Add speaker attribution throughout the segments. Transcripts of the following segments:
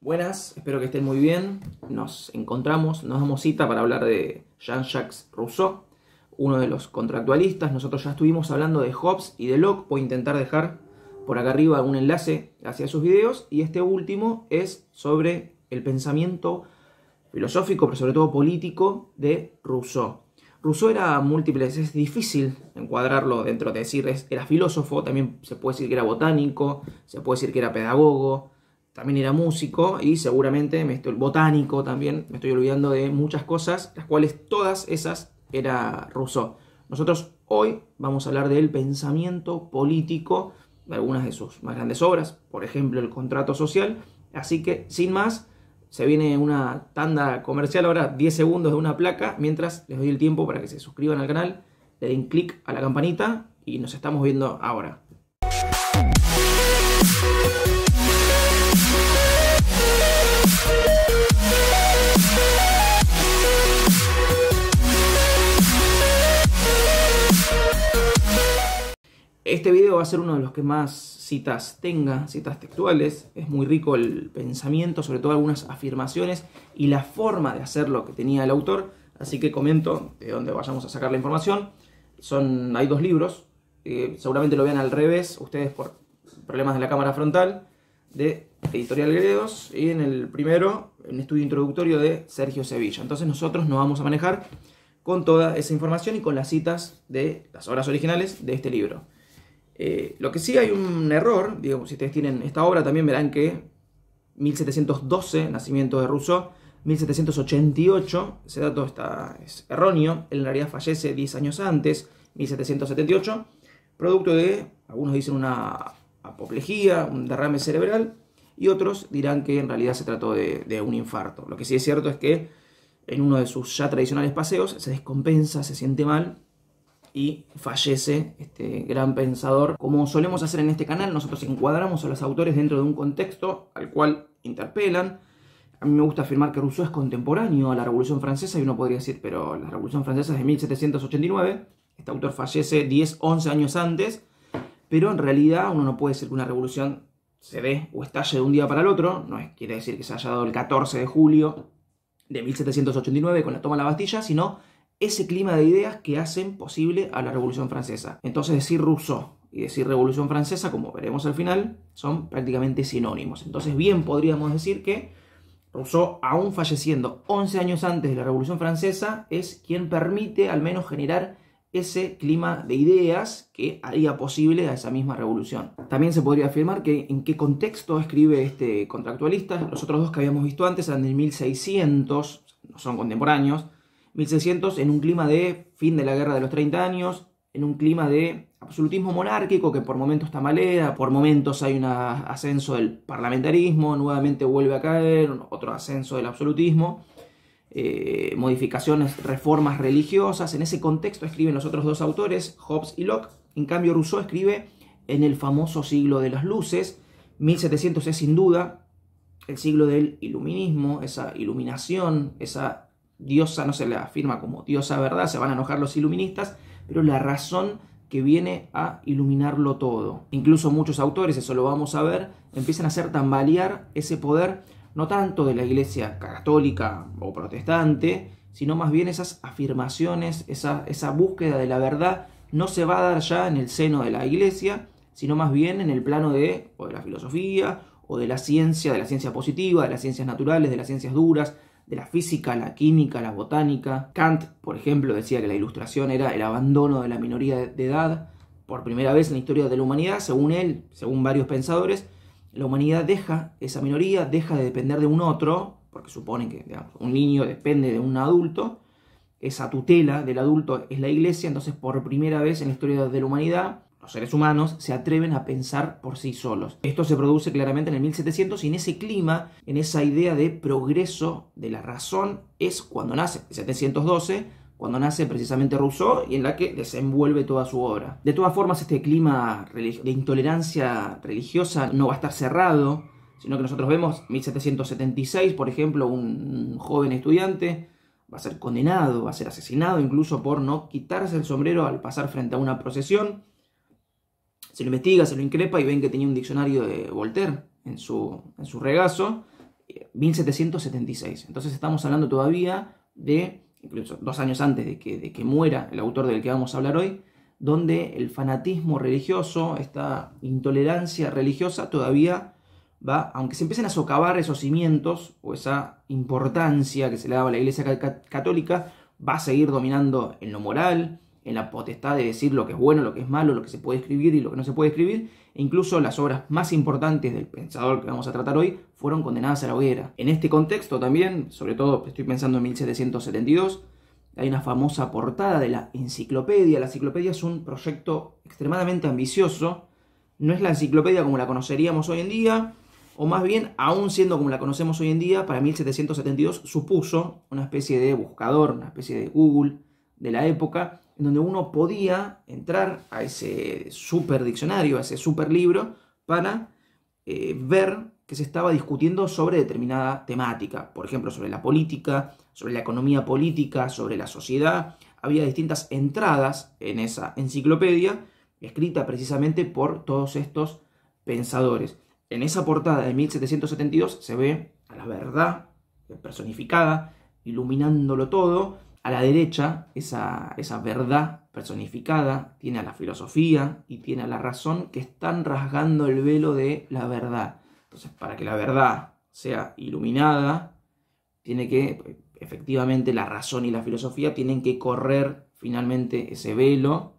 Speaker 1: Buenas, espero que estén muy bien. Nos damos cita para hablar de Jean-Jacques Rousseau, uno de los contractualistas. Nosotros ya estuvimos hablando de Hobbes y de Locke. Voy a intentar dejar por acá arriba un enlace hacia sus videos. Y este último es sobre el pensamiento filosófico, pero sobre todo político, de Rousseau. Rousseau era múltiple, es difícil encuadrarlo dentro de decir, era filósofo, también se puede decir que era botánico, se puede decir que era pedagogo, también era músico y seguramente botánico también, me estoy olvidando de muchas cosas, las cuales todas esas era Rousseau. Nosotros hoy vamos a hablar del pensamiento político de algunas de sus más grandes obras, por ejemplo el Contrato Social, así que sin más, se viene una tanda comercial ahora, 10 segundos de una placa, mientras les doy el tiempo para que se suscriban al canal, le den clic a la campanita y nos estamos viendo ahora. Este video va a ser uno de los que más citas tenga, citas textuales. Es muy rico el pensamiento, sobre todo algunas afirmaciones y la forma de hacerlo que tenía el autor. Así que comento de dónde vayamos a sacar la información. Hay dos libros, seguramente lo vean al revés, ustedes por problemas de la cámara frontal, de Editorial Gredos, y en el primero, un estudio introductorio de Sergio Sevilla. Entonces nosotros nos vamos a manejar con toda esa información y con las citas de las obras originales de este libro. Lo que sí hay un error, digamos, si ustedes tienen esta obra también verán que 1712, nacimiento de Rousseau, 1788, ese dato es erróneo, él en realidad fallece 10 años antes, 1778, producto de, algunos dicen una apoplejía, un derrame cerebral, y otros dirán que en realidad se trató de un infarto. Lo que sí es cierto es que en uno de sus ya tradicionales paseos se descompensa, se siente mal, y fallece este gran pensador. Como solemos hacer en este canal, nosotros encuadramos a los autores dentro de un contexto al cual interpelan. A mí me gusta afirmar que Rousseau es contemporáneo a la Revolución Francesa, y uno podría decir, pero la Revolución Francesa es de 1789, este autor fallece 10-11 años antes, pero en realidad uno no puede decir que una revolución se dé o estalle de un día para el otro. No quiere decir que se haya dado el 14 de julio de 1789 con la toma de la Bastilla, sino ese clima de ideas que hacen posible a la Revolución Francesa. Entonces decir Rousseau y decir Revolución Francesa, como veremos al final, son prácticamente sinónimos. Entonces bien podríamos decir que Rousseau, aún falleciendo 11 años antes de la Revolución Francesa, es quien permite al menos generar ese clima de ideas que haría posible a esa misma revolución. También se podría afirmar que en qué contexto escribe este contractualista. Los otros dos que habíamos visto antes eran del 1600, no son contemporáneos, 1600 en un clima de fin de la Guerra de los 30 años, en un clima de absolutismo monárquico que por momentos tambalea, por momentos hay un ascenso del parlamentarismo, nuevamente vuelve a caer, otro ascenso del absolutismo, modificaciones, reformas religiosas. En ese contexto escriben los otros dos autores, Hobbes y Locke. En cambio Rousseau escribe en el famoso siglo de las luces. 1700 es sin duda el siglo del iluminismo, esa iluminación, esa diosa, no se le afirma como diosa verdad, se van a enojar los iluministas, pero la razón que viene a iluminarlo todo. Incluso muchos autores, eso lo vamos a ver, empiezan a hacer tambalear ese poder, no tanto de la iglesia católica o protestante, sino más bien esas afirmaciones, esa búsqueda de la verdad, no se va a dar ya en el seno de la iglesia, sino más bien en el plano de la filosofía, o de la ciencia positiva, de las ciencias naturales, de las ciencias duras, de la física, la química, la botánica. Kant, por ejemplo, decía que la ilustración era el abandono de la minoría de edad. Por primera vez en la historia de la humanidad, según él, según varios pensadores, la humanidad deja esa minoría, deja de depender de un otro, porque suponen que, digamos, un niño depende de un adulto, esa tutela del adulto es la iglesia. Entonces por primera vez en la historia de la humanidad, los seres humanos se atreven a pensar por sí solos. Esto se produce claramente en el 1700, y en ese clima, en esa idea de progreso de la razón, es cuando nace, 1712, cuando nace precisamente Rousseau, y en la que desenvuelve toda su obra. De todas formas, este clima de intolerancia religiosa no va a estar cerrado, sino que nosotros vemos 1776, por ejemplo, un joven estudiante va a ser condenado, va a ser asesinado incluso por no quitarse el sombrero al pasar frente a una procesión. Se lo investiga, se lo increpa y ven que tenía un diccionario de Voltaire en su regazo. 1776. Entonces estamos hablando todavía de, incluso 2 años antes de que muera el autor del que vamos a hablar hoy, donde el fanatismo religioso, esta intolerancia religiosa todavía va, aunque se empiecen a socavar esos cimientos o esa importancia que se le daba a la Iglesia Católica, va a seguir dominando en lo moral, en la potestad de decir lo que es bueno, lo que es malo, lo que se puede escribir y lo que no se puede escribir, e incluso las obras más importantes del pensador que vamos a tratar hoy fueron condenadas a la hoguera. En este contexto también, sobre todo estoy pensando en 1772, hay una famosa portada de la enciclopedia. La enciclopedia es un proyecto extremadamente ambicioso, no es la enciclopedia como la conoceríamos hoy en día, o más bien, aún siendo como la conocemos hoy en día, para 1772 supuso una especie de buscador, una especie de Google de la época, en donde uno podía entrar a ese super diccionario, a ese super libro, para ver que se estaba discutiendo sobre determinada temática. Por ejemplo, sobre la política, sobre la economía política, sobre la sociedad. Había distintas entradas en esa enciclopedia, escrita precisamente por todos estos pensadores. En esa portada de 1772 se ve a la verdad personificada, iluminándolo todo. A la derecha, esa verdad personificada tiene a la filosofía y tiene a la razón, que están rasgando el velo de la verdad. Entonces, para que la verdad sea iluminada, tiene que, efectivamente, la razón y la filosofía tienen que correr finalmente ese velo.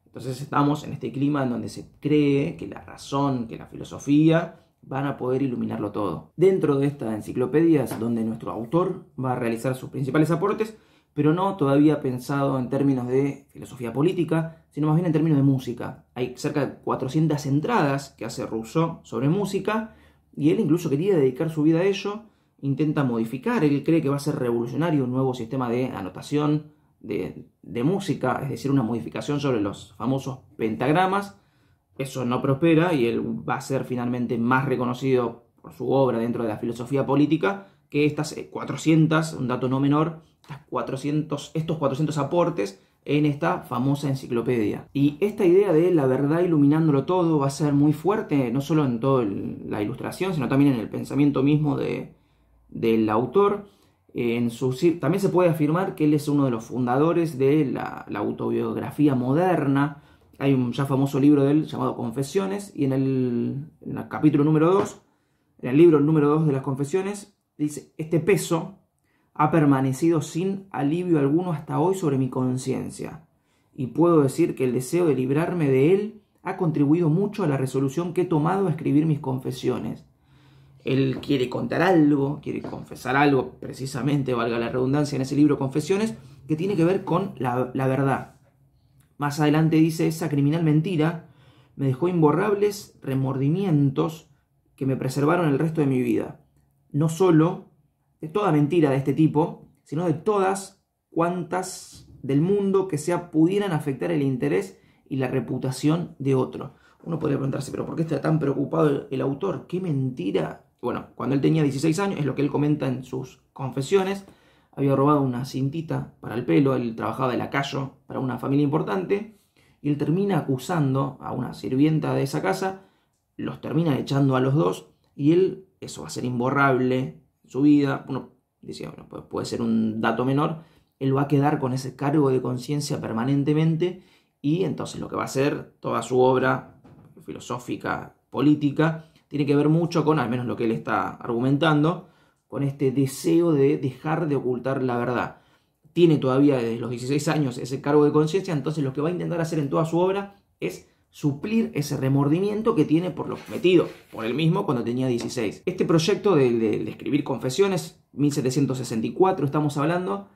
Speaker 1: Entonces estamos en este clima en donde se cree que la razón, que la filosofía van a poder iluminarlo todo. Dentro de esta enciclopedia es donde nuestro autor va a realizar sus principales aportes, pero no todavía pensado en términos de filosofía política, sino más bien en términos de música. Hay cerca de 400 entradas que hace Rousseau sobre música, y él incluso quería dedicar su vida a ello. Intenta modificar, él cree que va a ser revolucionario un nuevo sistema de anotación de música, es decir, una modificación sobre los famosos pentagramas. Eso no prospera y él va a ser finalmente más reconocido por su obra dentro de la filosofía política que estas 400, un dato no menor, estos 400 aportes en esta famosa enciclopedia. Y esta idea de la verdad iluminándolo todo va a ser muy fuerte, no solo en toda la ilustración, sino también en el pensamiento mismo del autor. También se puede afirmar que él es uno de los fundadores de la autobiografía moderna. Hay un ya famoso libro de él llamado Confesiones, y en el capítulo número 2, en el libro número 2 de las Confesiones, dice: este peso ha permanecido sin alivio alguno hasta hoy sobre mi conciencia, y puedo decir que el deseo de librarme de él ha contribuido mucho a la resolución que he tomado a escribir mis confesiones. Él quiere contar algo, quiere confesar algo, precisamente, valga la redundancia, en ese libro Confesiones, que tiene que ver con la verdad. Más adelante dice: esa criminal mentira me dejó imborrables remordimientos que me preservaron el resto de mi vida. No solo de toda mentira de este tipo, sino de todas cuantas del mundo que pudieran afectar el interés y la reputación de otro. Uno podría preguntarse, ¿pero por qué está tan preocupado el autor? ¿Qué mentira? Bueno, cuando él tenía 16 años, es lo que él comenta en sus confesiones, había robado una cintita para el pelo, él trabajaba de lacayo para una familia importante, y él termina acusando a una sirvienta de esa casa, los termina echando a los dos, y él, eso va a ser imborrable en su vida. Uno decía, bueno, pues puede ser un dato menor, él va a quedar con ese cargo de conciencia permanentemente, y entonces lo que va a hacer toda su obra filosófica, política, tiene que ver mucho con, al menos lo que él está argumentando, con este deseo de dejar de ocultar la verdad. Tiene todavía desde los 16 años ese cargo de conciencia, entonces lo que va a intentar hacer en toda su obra es suplir ese remordimiento que tiene por lo cometido por él mismo cuando tenía 16. Este proyecto de escribir Confesiones, 1764 estamos hablando,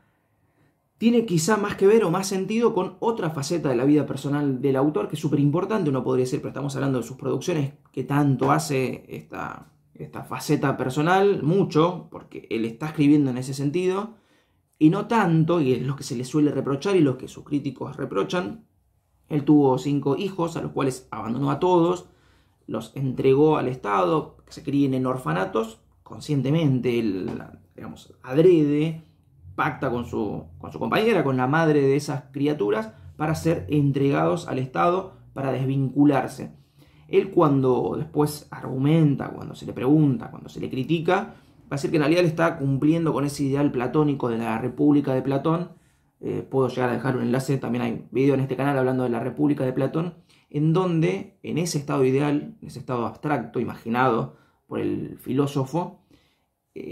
Speaker 1: tiene quizá más que ver o más sentido con otra faceta de la vida personal del autor, que es súper importante, uno podría decir, pero estamos hablando de sus producciones, que tanto hace esta faceta personal, mucho, porque él está escribiendo en ese sentido, y no tanto, y es lo que se le suele reprochar y lo que sus críticos reprochan. Él tuvo 5 hijos, a los cuales abandonó a todos, los entregó al Estado, que se críen en orfanatos, conscientemente, él, digamos, adrede, pacta con su compañera, con la madre de esas criaturas, para ser entregados al Estado, para desvincularse. Él, cuando después argumenta, cuando se le pregunta, cuando se le critica, a decir que en realidad él está cumpliendo con ese ideal platónico de la República de Platón. Puedo llegar a dejar un enlace, también hay video en este canal hablando de la República de Platón, en donde en ese estado ideal, en ese estado abstracto, imaginado por el filósofo,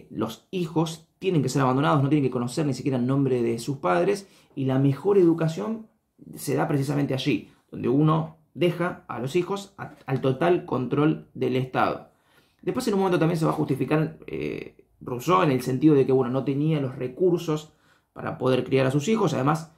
Speaker 1: los hijos tienen que ser abandonados, no tienen que conocer ni siquiera el nombre de sus padres, y la mejor educación se da precisamente allí, donde uno deja a los hijos al total control del Estado. Después en un momento también se va a justificar Rousseau en el sentido de que no tenía los recursos para poder criar a sus hijos, además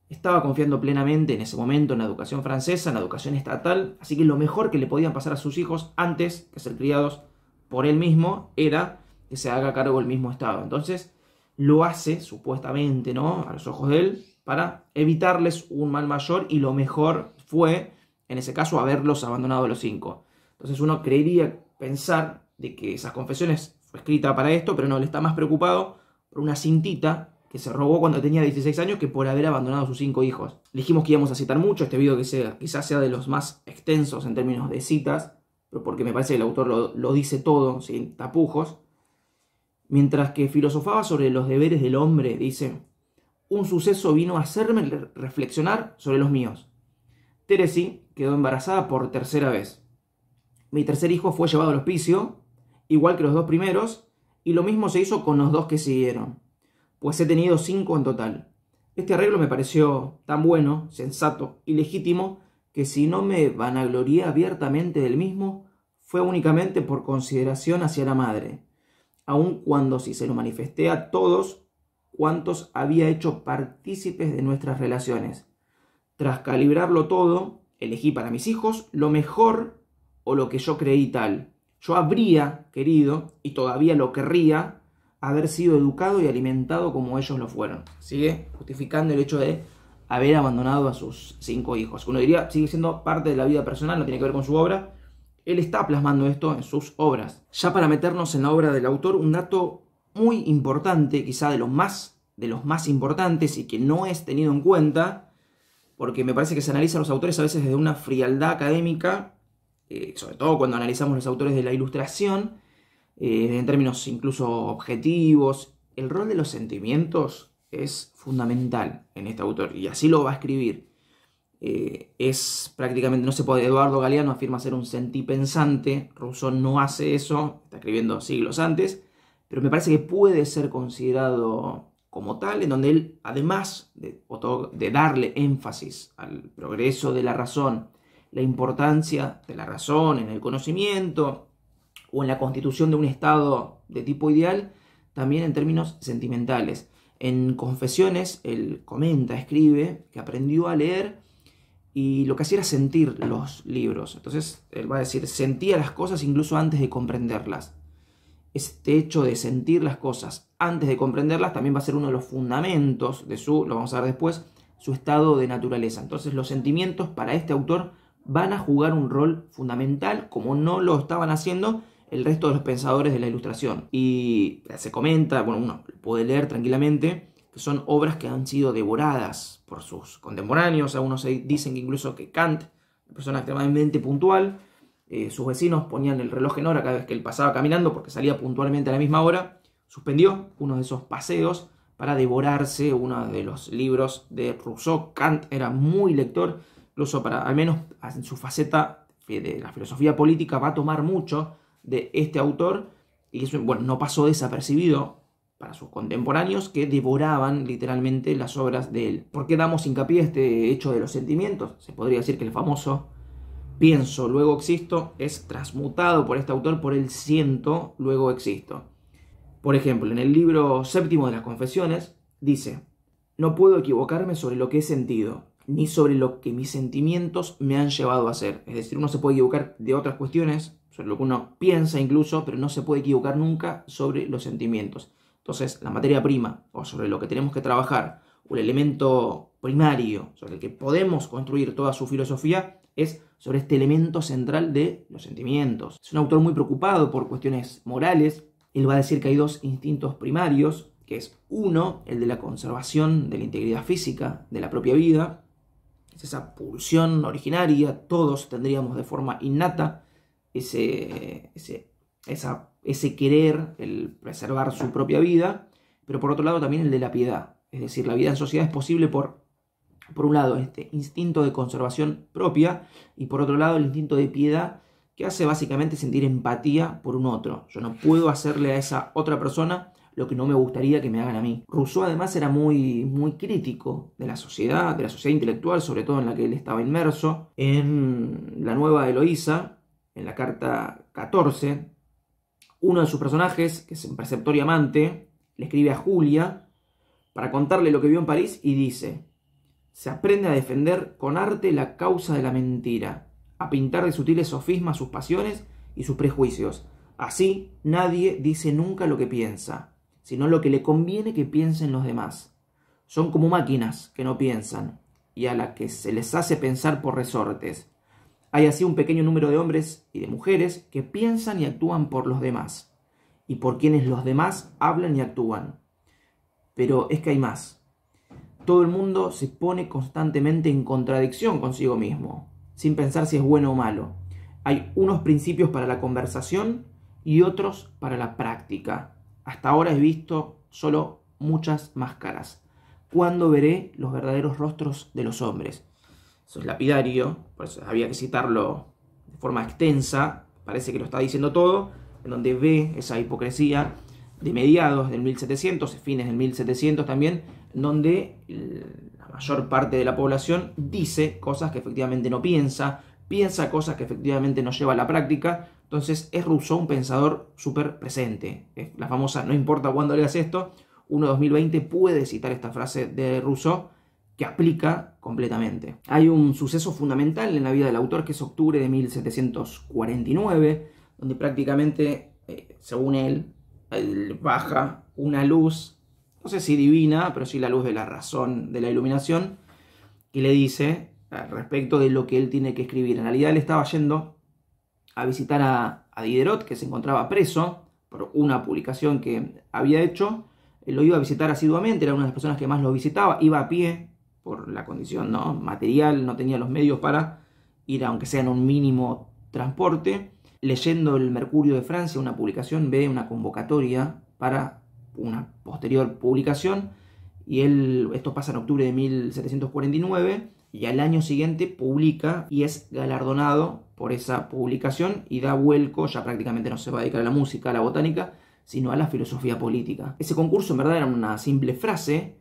Speaker 1: estaba confiando plenamente en ese momento en la educación francesa, en la educación estatal, así que lo mejor que le podían pasar a sus hijos antes que ser criados por él mismo era que se haga cargo el mismo Estado. Entonces lo hace, supuestamente, ¿no?, a los ojos de él, para evitarles un mal mayor, y lo mejor fue, en ese caso, haberlos abandonado a los 5. Entonces uno creería pensar de que esas confesiones fue escrita para esto, pero no, él está más preocupado por una cintita que se robó cuando tenía 16 años que por haber abandonado a sus 5 hijos. Dijimos que íbamos a citar mucho, este video que quizás sea de los más extensos en términos de citas, pero porque me parece que el autor lo dice todo, sin tapujos. Mientras que filosofaba sobre los deberes del hombre, dice: un suceso vino a hacerme reflexionar sobre los míos. Teresí quedó embarazada por tercera vez. Mi tercer hijo fue llevado al hospicio, igual que los 2 primeros, y lo mismo se hizo con los 2 que siguieron, pues he tenido 5 en total. Este arreglo me pareció tan bueno, sensato y legítimo que si no me vanaglorié abiertamente del mismo, fue únicamente por consideración hacia la madre, aun cuando si se lo manifesté a todos cuantos había hecho partícipes de nuestras relaciones. Tras calibrarlo todo, elegí para mis hijos lo mejor o lo que yo creí tal. Yo habría querido, y todavía lo querría, haber sido educado y alimentado como ellos lo fueron. Sigue justificando el hecho de haber abandonado a sus 5 hijos. Uno diría, sigue siendo parte de la vida personal, no tiene que ver con su obra. Él está plasmando esto en sus obras. Ya para meternos en la obra del autor, un dato muy importante, quizá de los más importantes y que no es tenido en cuenta, porque me parece que se analizan los autores a veces desde una frialdad académica, sobre todo cuando analizamos los autores de la Ilustración, en términos incluso objetivos. El rol de los sentimientos es fundamental en este autor, y así lo va a escribir. Es prácticamente, no se puede, Eduardo Galeano afirma ser un sentipensante, Rousseau no hace eso, está escribiendo siglos antes, pero me parece que puede ser considerado como tal, en donde él, además de darle énfasis al progreso de la razón, la importancia de la razón en el conocimiento o en la constitución de un estado de tipo ideal, también en términos sentimentales. En Confesiones, él comenta, escribe, que aprendió a leer y lo que hacía era sentir los libros. Entonces, él va a decir, sentía las cosas incluso antes de comprenderlas. Este hecho de sentir las cosas antes de comprenderlas también va a ser uno de los fundamentos de lo vamos a ver después, su estado de naturaleza. Entonces los sentimientos para este autor van a jugar un rol fundamental, como no lo estaban haciendo el resto de los pensadores de la Ilustración. Y se comenta, uno puede leer tranquilamente, que son obras que han sido devoradas por sus contemporáneos. Algunos dicen que incluso que Kant, una persona extremadamente puntual, sus vecinos ponían el reloj en hora cada vez que él pasaba caminando porque salía puntualmente a la misma hora. Suspendió uno de esos paseos para devorarse uno de los libros de Rousseau. Kant era muy lector, incluso al menos en su faceta de la filosofía política va a tomar mucho de este autor, y eso, no pasó desapercibido para sus contemporáneos, que devoraban literalmente las obras de él. ¿Por qué damos hincapié a este hecho de los sentimientos? Se podría decir que el famoso pienso, luego existo, es transmutado por este autor por el siento, luego existo. Por ejemplo, en el libro séptimo de las Confesiones, dice: no puedo equivocarme sobre lo que he sentido, ni sobre lo que mis sentimientos me han llevado a hacer. Es decir, uno se puede equivocar de otras cuestiones, sobre lo que uno piensa incluso, pero no se puede equivocar nunca sobre los sentimientos. Entonces, la materia prima, o sobre lo que tenemos que trabajar, o el elemento primario sobre el que podemos construir toda su filosofía, es sobre este elemento central de los sentimientos. Es un autor muy preocupado por cuestiones morales. Él va a decir que hay 2 instintos primarios, que es uno, el de la conservación de la integridad física de la propia vida. Es esa pulsión originaria, todos tendríamos de forma innata esa ese querer, el preservar su propia vida, pero por otro lado también el de la piedad. Es decir, la vida en sociedad es posible por un lado este instinto de conservación propia y por otro lado el instinto de piedad que hace básicamente sentir empatía por un otro. Yo no puedo hacerle a esa otra persona lo que no me gustaría que me hagan a mí. Rousseau además era muy crítico de la sociedad intelectual, sobre todo en la que él estaba inmerso. En La Nueva Eloísa, en la carta 14, uno de sus personajes, que es un preceptor y amante, le escribe a Julia para contarle lo que vio en París y dice: se aprende a defender con arte la causa de la mentira, a pintar de sutiles sofismas sus pasiones y sus prejuicios. Así nadie dice nunca lo que piensa, sino lo que le conviene que piensen los demás. Son como máquinas que no piensan, y a las que se les hace pensar por resortes. Hay así un pequeño número de hombres y de mujeres que piensan y actúan por los demás, y por quienes los demás hablan y actúan. Pero es que hay más. Todo el mundo se pone constantemente en contradicción consigo mismo, sin pensar si es bueno o malo. Hay unos principios para la conversación y otros para la práctica. Hasta ahora he visto solo muchas máscaras. ¿Cuándo veré los verdaderos rostros de los hombres? Eso es lapidario, por eso había que citarlo de forma extensa. Parece que lo está diciendo todo, en donde ve esa hipocresía de mediados del 1700, fines del 1700 también, en donde la mayor parte de la población dice cosas que efectivamente no piensa cosas que efectivamente no lleva a la práctica. Entonces es Rousseau un pensador súper presente. Es la famosa, no importa cuándo leas esto, uno de 2020 puede citar esta frase de Rousseau que aplica completamente. Hay un suceso fundamental en la vida del autor que es octubre de 1749, donde prácticamente, según él, baja una luz, no sé si divina, pero sí la luz de la razón, de la iluminación, que le dice al respecto de lo que él tiene que escribir. En realidad él estaba yendo a visitar a Diderot, que se encontraba preso por una publicación que había hecho. Él lo iba a visitar asiduamente, era una de las personas que más lo visitaba, iba a pie por la condición, ¿no?, material, no tenía los medios para ir, aunque sea en un mínimo transporte. Leyendo el Mercurio de Francia, una publicación, ve una convocatoria para una posterior publicación, y esto pasa en octubre de 1749, y al año siguiente publica y es galardonado por esa publicación y da vuelco, ya prácticamente no se va a dedicar a la música, a la botánica, sino a la filosofía política. Ese concurso en verdad era una simple frase,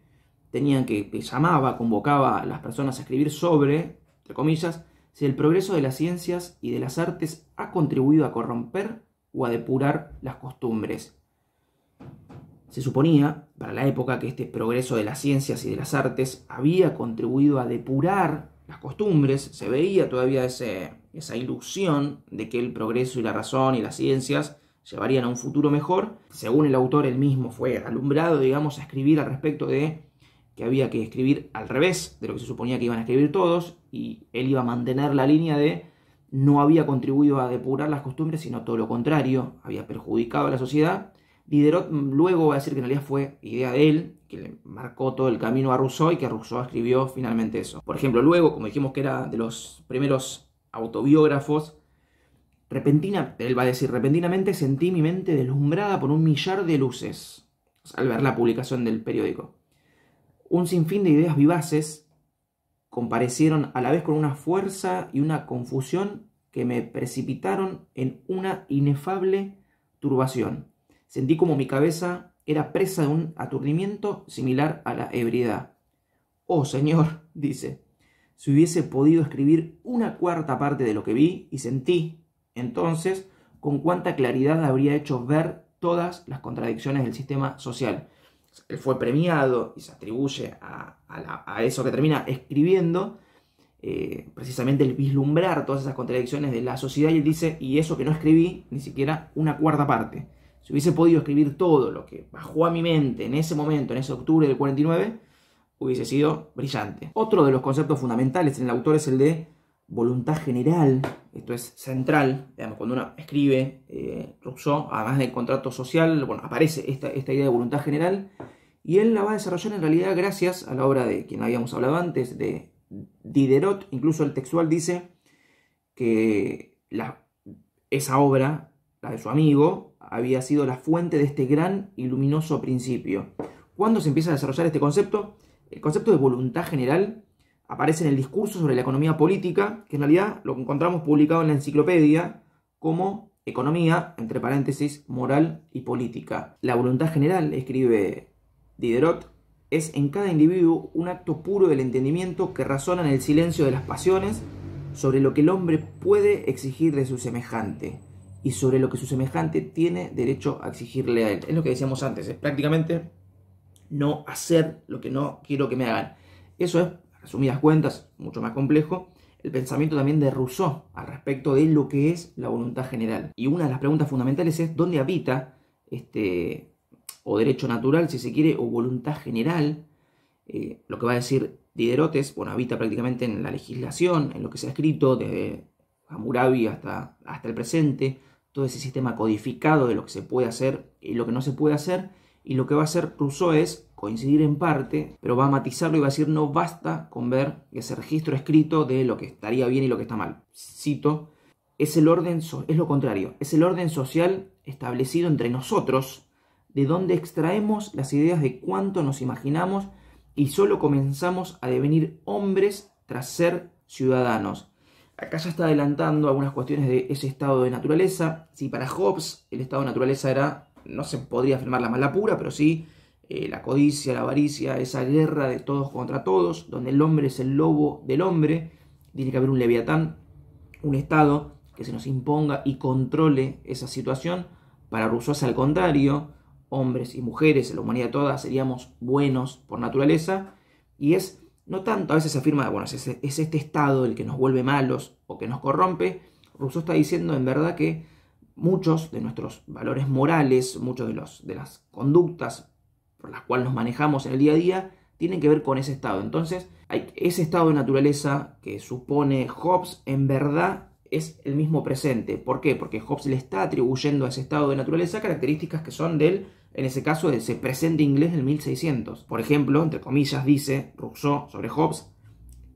Speaker 1: convocaba a las personas a escribir sobre, entre comillas, si el progreso de las ciencias y de las artes ha contribuido a corromper o a depurar las costumbres. Se suponía, para la época, que este progreso de las ciencias y de las artes había contribuido a depurar las costumbres. Se veía todavía esa ilusión de que el progreso y la razón y las ciencias llevarían a un futuro mejor. Según el autor, él mismo fue alumbrado, digamos, a escribir al respecto de que había que escribir al revés de lo que se suponía que iban a escribir todos, y él iba a mantener la línea de no había contribuido a depurar las costumbres, sino todo lo contrario, había perjudicado a la sociedad. Diderot luego va a decir que en realidad fue idea de él, que le marcó todo el camino a Rousseau y que Rousseau escribió finalmente eso. Por ejemplo, luego, como dijimos que era de los primeros autobiógrafos, él va a decir: repentinamente sentí mi mente deslumbrada por un millar de luces, al ver la publicación del periódico. Un sinfín de ideas vivaces comparecieron a la vez con una fuerza y una confusión que me precipitaron en una inefable turbación. Sentí como mi cabeza era presa de un aturdimiento similar a la ebriedad. Oh, Señor, dice, si hubiese podido escribir una cuarta parte de lo que vi y sentí, entonces, con cuánta claridad habría hecho ver todas las contradicciones del sistema social. Él fue premiado y se atribuye a eso que termina escribiendo, precisamente el vislumbrar todas esas contradicciones de la sociedad, y él dice: y eso que no escribí, ni siquiera una cuarta parte. Si hubiese podido escribir todo lo que bajó a mi mente en ese momento, en ese octubre del 49, hubiese sido brillante. Otro de los conceptos fundamentales en el autor es el de voluntad general. Esto es central, digamos, cuando uno escribe Rousseau, además del contrato social, bueno, aparece esta idea de voluntad general, y él la va a desarrollar en realidad gracias a la obra de quien habíamos hablado antes, de Diderot. Incluso el textual dice que esa obra la de su amigo, había sido la fuente de este gran y luminoso principio. ¿Cuándo se empieza a desarrollar este concepto? El concepto de voluntad general aparece en el discurso sobre la economía política, que en realidad lo encontramos publicado en la enciclopedia como economía, entre paréntesis, moral y política. La voluntad general, escribe Diderot, es en cada individuo un acto puro del entendimiento que razona en el silencio de las pasiones sobre lo que el hombre puede exigir de su semejante y sobre lo que su semejante tiene derecho a exigirle a él. Es lo que decíamos antes, es prácticamente no hacer lo que no quiero que me hagan. Eso es, resumidas cuentas, mucho más complejo, el pensamiento también de Rousseau al respecto de lo que es la voluntad general. Y una de las preguntas fundamentales es ¿dónde habita o derecho natural, si se quiere, o voluntad general? Lo que va a decir Diderot es, bueno, habita prácticamente en la legislación, en lo que se ha escrito desde Hammurabi hasta el presente, todo ese sistema codificado de lo que se puede hacer y lo que no se puede hacer. Y lo que va a hacer Rousseau es coincidir en parte, pero va a matizarlo y va a decir no basta con ver ese registro escrito de lo que estaría bien y lo que está mal. Cito, es lo contrario, es el orden social establecido entre nosotros, de donde extraemos las ideas de cuánto nos imaginamos y solo comenzamos a devenir hombres tras ser ciudadanos. Acá ya está adelantando algunas cuestiones de ese estado de naturaleza. Si para Hobbes el estado de naturaleza era, no se podría afirmar la mala pura, pero sí la codicia, la avaricia, esa guerra de todos contra todos, donde el hombre es el lobo del hombre, tiene que haber un leviatán, un estado que se nos imponga y controle esa situación. Para Rousseau es al contrario, hombres y mujeres, en la humanidad toda, seríamos buenos por naturaleza, y es no tanto, a veces se afirma, bueno, es este estado el que nos vuelve malos o que nos corrompe. Rousseau está diciendo en verdad que muchos de nuestros valores morales, muchos de las conductas por las cuales nos manejamos en el día a día, tienen que ver con ese estado. Entonces, ese estado de naturaleza que supone Hobbes, en verdad es el mismo presente. ¿Por qué? Porque Hobbes le está atribuyendo a ese estado de naturaleza características que son de él, en ese caso, de ese presente inglés del 1600. Por ejemplo, entre comillas, dice Rousseau sobre Hobbes,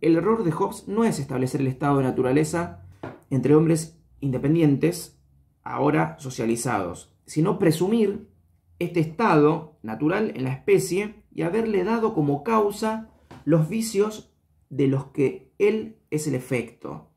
Speaker 1: el error de Hobbes no es establecer el estado de naturaleza entre hombres independientes, ahora socializados, sino presumir este estado natural en la especie y haberle dado como causa los vicios de los que él es el efecto.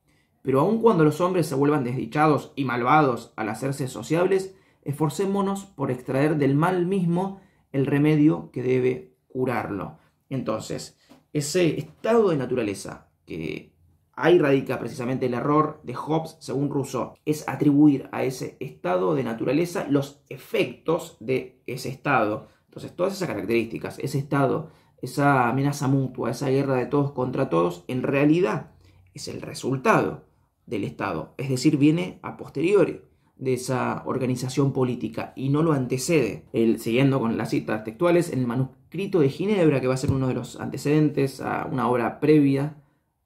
Speaker 1: Pero aun cuando los hombres se vuelvan desdichados y malvados al hacerse sociables, esforcémonos por extraer del mal mismo el remedio que debe curarlo. Entonces, ese estado de naturaleza que ahí radica precisamente el error de Hobbes, según Rousseau, es atribuir a ese estado de naturaleza los efectos de ese estado. Entonces, todas esas características, ese estado, esa amenaza mutua, esa guerra de todos contra todos, en realidad es el resultado del estado. Es decir, viene a posteriori de esa organización política y no lo antecede. Siguiendo con las citas textuales, en el manuscrito de Ginebra, que va a ser uno de los antecedentes a una obra previa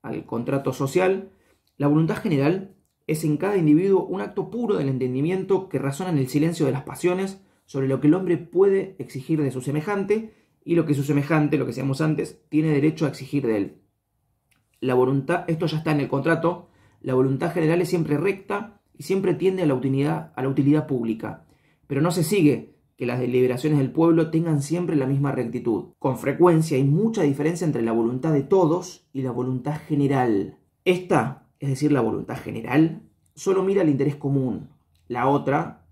Speaker 1: al contrato social, la voluntad general es en cada individuo un acto puro del entendimiento que razona en el silencio de las pasiones sobre lo que el hombre puede exigir de su semejante y lo que su semejante, lo que decíamos antes, tiene derecho a exigir de él. La voluntad, esto ya está en el contrato, la voluntad general es siempre recta y siempre tiende a la utilidad pública, pero no se sigue que las deliberaciones del pueblo tengan siempre la misma rectitud. Con frecuencia hay mucha diferencia entre la voluntad de todos y la voluntad general. Esta, es decir, la voluntad general, solo mira al interés común. La otra,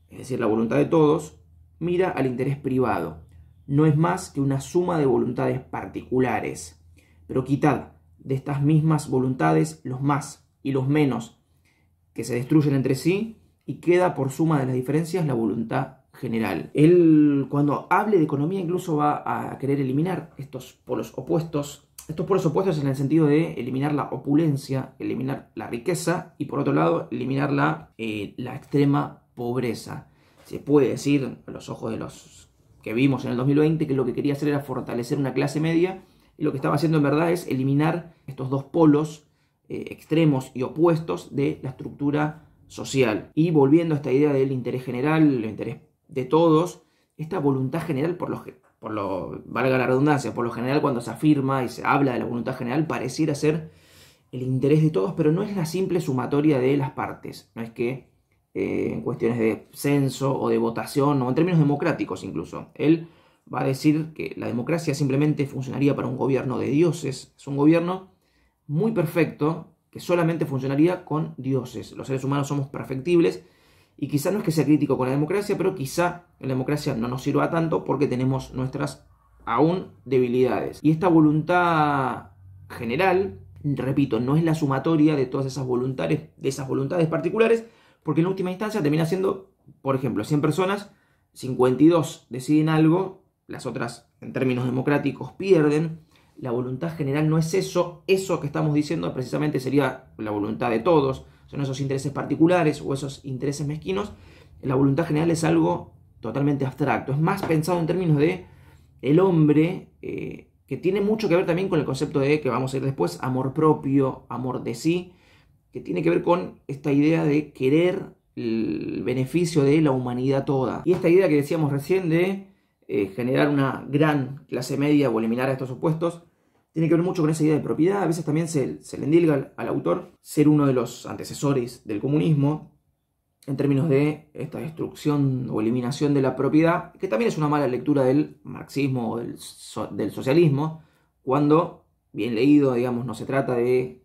Speaker 1: es decir, la voluntad de todos, mira al interés privado. No es más que una suma de voluntades particulares. Pero quitad de estas mismas voluntades los más y los menos, que se destruyen entre sí, y queda por suma de las diferencias la voluntad general. Él, cuando hable de economía, incluso va a querer eliminar estos polos opuestos. Estos polos opuestos en el sentido de eliminar la opulencia, eliminar la riqueza y, por otro lado, eliminar la extrema pobreza. Se puede decir, a los ojos de los que vimos en el 2020, que lo que quería hacer era fortalecer una clase media, y lo que estaba haciendo en verdad es eliminar estos dos polos extremos y opuestos de la estructura social. Y volviendo a esta idea del interés general, el interés de todos, esta voluntad general, valga la redundancia, por lo general cuando se afirma y se habla de la voluntad general pareciera ser el interés de todos, pero no es la simple sumatoria de las partes. No es que en cuestiones de censo o de votación o en términos democráticos incluso. Él va a decir que la democracia simplemente funcionaría para un gobierno de dioses. Es un gobierno muy perfecto que solamente funcionaría con dioses. Los seres humanos somos perfectibles y quizá no es que sea crítico con la democracia, pero quizá la democracia no nos sirva tanto porque tenemos nuestras aún debilidades. Y esta voluntad general, repito, no es la sumatoria de todas esas voluntades particulares, porque en última instancia termina siendo, por ejemplo, 100 personas, 52 deciden algo, las otras en términos democráticos pierden. La voluntad general no es eso que estamos diciendo precisamente sería la voluntad de todos, son esos intereses particulares o esos intereses mezquinos. La voluntad general es algo totalmente abstracto, es más pensado en términos de el hombre, que tiene mucho que ver también con el concepto de, que vamos a ir después, amor propio, amor de sí, que tiene que ver con esta idea de querer el beneficio de la humanidad toda. Y esta idea que decíamos recién de generar una gran clase media o eliminar a estos opuestos, tiene que ver mucho con esa idea de propiedad. A veces también se le endilga al autor ser uno de los antecesores del comunismo en términos de esta destrucción o eliminación de la propiedad, que también es una mala lectura del marxismo o del socialismo, cuando, bien leído, digamos, no se trata de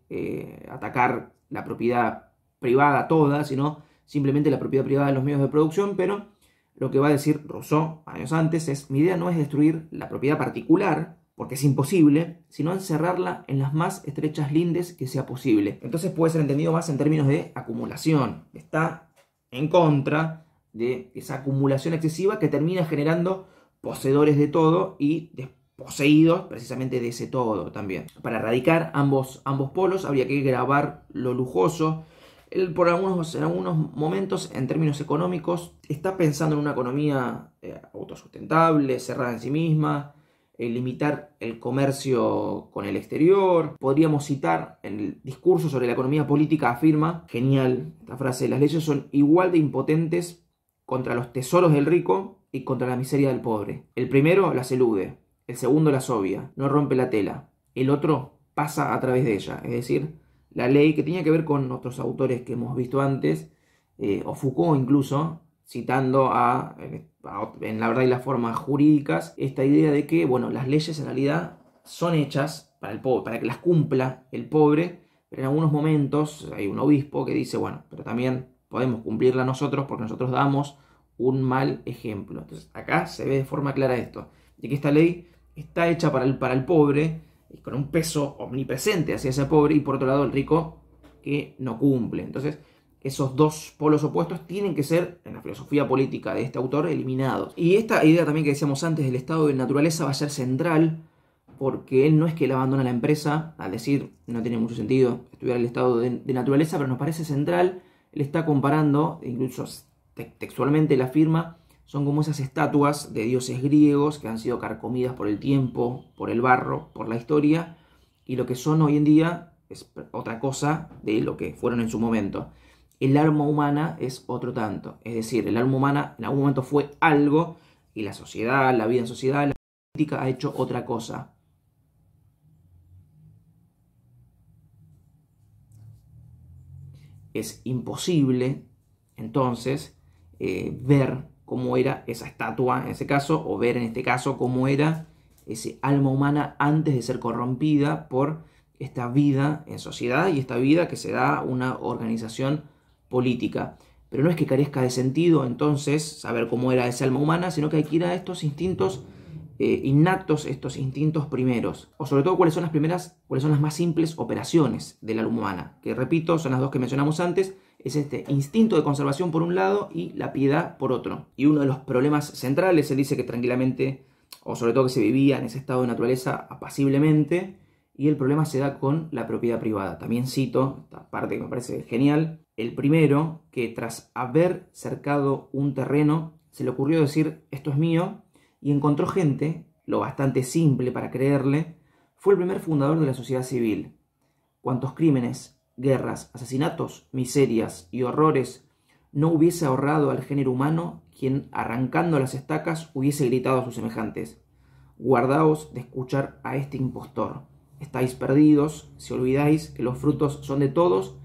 Speaker 1: atacar la propiedad privada toda, sino simplemente la propiedad privada de los medios de producción, pero lo que va a decir Rousseau años antes es: mi idea no es destruir la propiedad particular, porque es imposible, sino encerrarla en las más estrechas lindes que sea posible. Entonces puede ser entendido más en términos de acumulación. Está en contra de esa acumulación excesiva que termina generando poseedores de todo y desposeídos precisamente de ese todo también. Para erradicar ambos polos habría que grabar lo lujoso. Él en algunos momentos, en términos económicos, está pensando en una economía autosustentable, cerrada en sí misma, limitar el comercio con el exterior. Podríamos citar el discurso sobre la economía política, afirma, genial esta frase: las leyes son igual de impotentes contra los tesoros del rico y contra la miseria del pobre. El primero las elude, el segundo las obvia, no rompe la tela, el otro pasa a través de ella. Es decir, la ley, que tenía que ver con otros autores que hemos visto antes, o Foucault incluso, citando en La verdad y las formas jurídicas, esta idea de que, bueno, las leyes en realidad son hechas para el pobre, para que las cumpla el pobre, pero en algunos momentos hay un obispo que dice, bueno, pero también podemos cumplirla nosotros porque nosotros damos un mal ejemplo. Entonces acá se ve de forma clara esto, de que esta ley está hecha para el pobre, y con un peso omnipresente hacia ese pobre, y por otro lado el rico que no cumple. Entonces esos dos polos opuestos tienen que ser, en la filosofía política de este autor, eliminados. Y esta idea también que decíamos antes del estado de naturaleza va a ser central, porque él no es que él abandona la empresa, al decir, no tiene mucho sentido estudiar el estado de naturaleza, pero nos parece central. Él está comparando, incluso textualmente la afirma, son como esas estatuas de dioses griegos que han sido carcomidas por el tiempo, por el barro, por la historia, y lo que son hoy en día es otra cosa de lo que fueron en su momento. El alma humana es otro tanto, es decir, el alma humana en algún momento fue algo y la sociedad, la vida en sociedad, la política ha hecho otra cosa. Es imposible entonces ver cómo era esa estatua en ese caso, o ver en este caso cómo era ese alma humana antes de ser corrompida por esta vida en sociedad y esta vida que se da una organización política. Pero no es que carezca de sentido entonces saber cómo era esa alma humana, sino que hay que ir a estos instintos innatos, estos instintos primeros, o sobre todo cuáles son las más simples operaciones del alma humana, que repito, son las dos que mencionamos antes. Es este instinto de conservación por un lado y la piedad por otro. Y uno de los problemas centrales, él dice que tranquilamente, o sobre todo que se vivía en ese estado de naturaleza apaciblemente, y el problema se da con la propiedad privada. También cito esta parte que me parece genial: el primero, que tras haber cercado un terreno, se le ocurrió decir, esto es mío, y encontró gente, lo bastante simple para creerle, fue el primer fundador de la sociedad civil. Cuantos crímenes, guerras, asesinatos, miserias y horrores no hubiese ahorrado al género humano, quien arrancando las estacas hubiese gritado a sus semejantes: guardaos de escuchar a este impostor, estáis perdidos si olvidáis que los frutos son de todos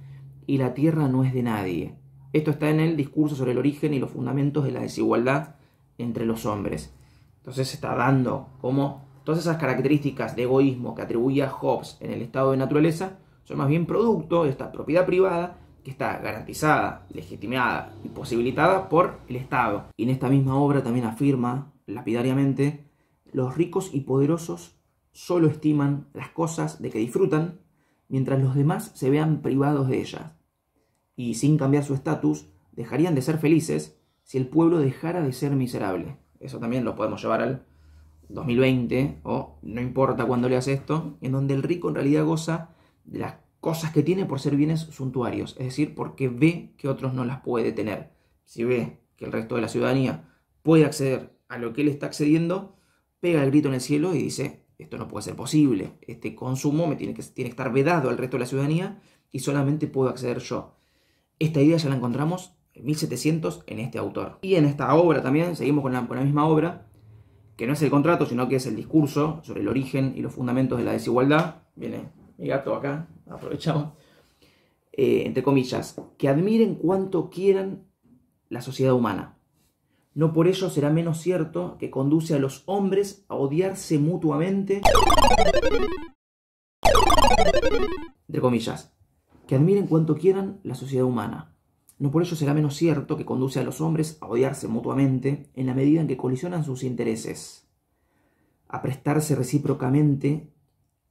Speaker 1: y la tierra no es de nadie. Esto está en el discurso sobre el origen y los fundamentos de la desigualdad entre los hombres. Entonces se está dando como todas esas características de egoísmo que atribuía Hobbes en el estado de naturaleza son más bien producto de esta propiedad privada que está garantizada, legitimada y posibilitada por el Estado. Y en esta misma obra también afirma lapidariamente: los ricos y poderosos solo estiman las cosas de que disfrutan, mientras los demás se vean privados de ellas. Y sin cambiar su estatus, dejarían de ser felices si el pueblo dejara de ser miserable. Eso también lo podemos llevar al 2020, o no importa cuándo leas esto, en donde el rico en realidad goza de las cosas que tiene por ser bienes suntuarios, es decir, porque ve que otros no las puede tener. Si ve que el resto de la ciudadanía puede acceder a lo que él está accediendo, pega el grito en el cielo y dice: esto no puede ser posible, este consumo tiene que estar vedado al resto de la ciudadanía y solamente puedo acceder yo. Esta idea ya la encontramos en 1700 en este autor. Y en esta obra también, seguimos con la misma obra, que no es el contrato, sino que es el discurso sobre el origen y los fundamentos de la desigualdad. Viene mi gato acá, aprovechamos. Entre comillas, que admiren cuanto quieran la sociedad humana. No por ello será menos cierto que conduce a los hombres a odiarse mutuamente. Entre comillas, que admiren cuanto quieran la sociedad humana. No por ello será menos cierto que conduce a los hombres a odiarse mutuamente en la medida en que colisionan sus intereses, a prestarse recíprocamente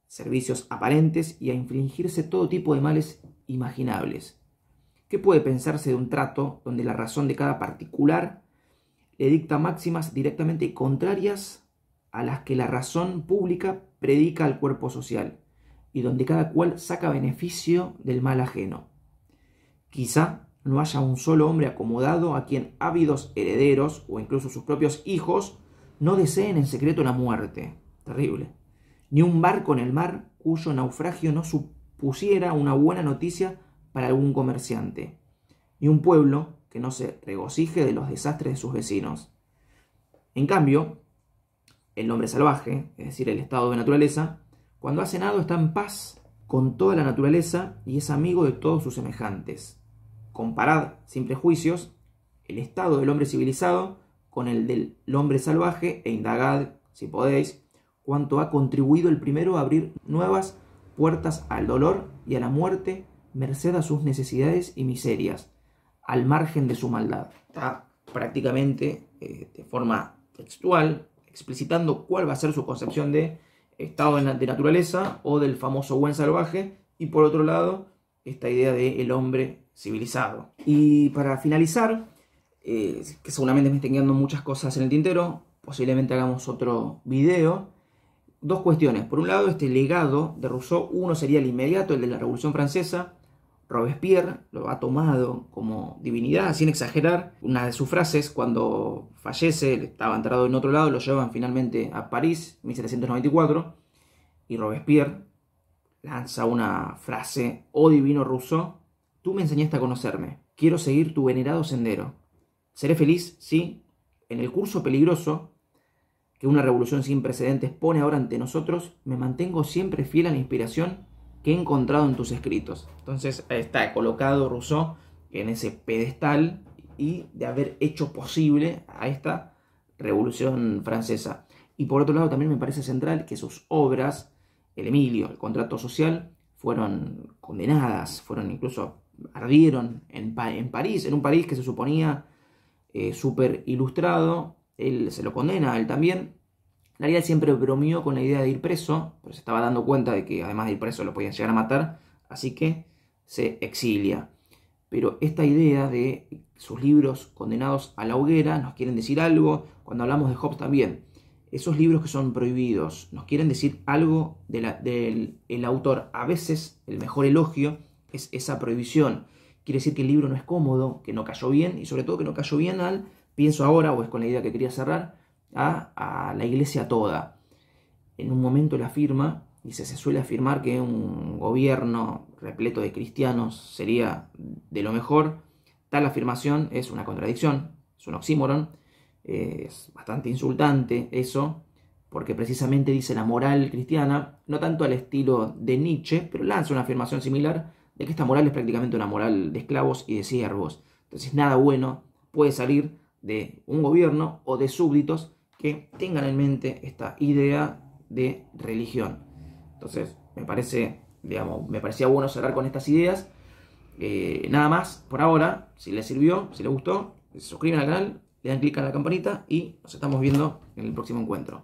Speaker 1: servicios aparentes y a infligirse todo tipo de males imaginables. ¿Qué puede pensarse de un trato donde la razón de cada particular le dicta máximas directamente contrarias a las que la razón pública predica al cuerpo social, y donde cada cual saca beneficio del mal ajeno? Quizá no haya un solo hombre acomodado a quien ávidos herederos, o incluso sus propios hijos, no deseen en secreto la muerte. Terrible. Ni un barco en el mar cuyo naufragio no supusiera una buena noticia para algún comerciante. Ni un pueblo que no se regocije de los desastres de sus vecinos. En cambio, el hombre salvaje, es decir, el estado de naturaleza, cuando ha cenado está en paz con toda la naturaleza y es amigo de todos sus semejantes. Comparad, sin prejuicios, el estado del hombre civilizado con el del hombre salvaje e indagad, si podéis, cuánto ha contribuido el primero a abrir nuevas puertas al dolor y a la muerte, merced a sus necesidades y miserias, al margen de su maldad. Está prácticamente de forma textual explicitando cuál va a ser su concepción de estado de naturaleza o del famoso buen salvaje, y por otro lado esta idea de el hombre civilizado. Y para finalizar, que seguramente me estén quedando muchas cosas en el tintero, posiblemente hagamos otro video. Dos cuestiones. Por un lado, este legado de Rousseau, uno sería el inmediato, el de la Revolución Francesa. Robespierre lo ha tomado como divinidad, sin exagerar. Una de sus frases, cuando fallece, estaba enterrado en otro lado, lo llevan finalmente a París, 1794, y Robespierre lanza una frase: oh divino Rousseau, tú me enseñaste a conocerme, quiero seguir tu venerado sendero. Seré feliz si, en el curso peligroso que una revolución sin precedentes pone ahora ante nosotros, me mantengo siempre fiel a la inspiración que he encontrado en tus escritos. Entonces está colocado Rousseau en ese pedestal y de haber hecho posible a esta revolución francesa. Y por otro lado también me parece central que sus obras, el Emilio, el contrato social, fueron condenadas, ardieron en París, en un París que se suponía súper ilustrado. Él se lo condena, él también. En realidad siempre bromeó con la idea de ir preso, pero se estaba dando cuenta de que además de ir preso lo podían llegar a matar, así que se exilia. Pero esta idea de sus libros condenados a la hoguera nos quieren decir algo. Cuando hablamos de Hobbes también, esos libros que son prohibidos nos quieren decir algo del autor. A veces el mejor elogio es esa prohibición. Quiere decir que el libro no es cómodo, que no cayó bien, y sobre todo que no cayó bien pienso ahora, o es con la idea que quería cerrar, a la iglesia toda. En un momento la afirma, y se suele afirmar que un gobierno repleto de cristianos sería de lo mejor. Tal afirmación es una contradicción, es un oxímoron, es bastante insultante eso, porque precisamente dice la moral cristiana, no tanto al estilo de Nietzsche, pero lanza una afirmación similar de que esta moral es prácticamente una moral de esclavos y de siervos. Entonces nada bueno puede salir de un gobierno o de súbditos que tengan en mente esta idea de religión. Entonces me parecía bueno cerrar con estas ideas. Nada más por ahora. Si les sirvió, si les gustó, se suscriben al canal, le dan clic a la campanita y nos estamos viendo en el próximo encuentro.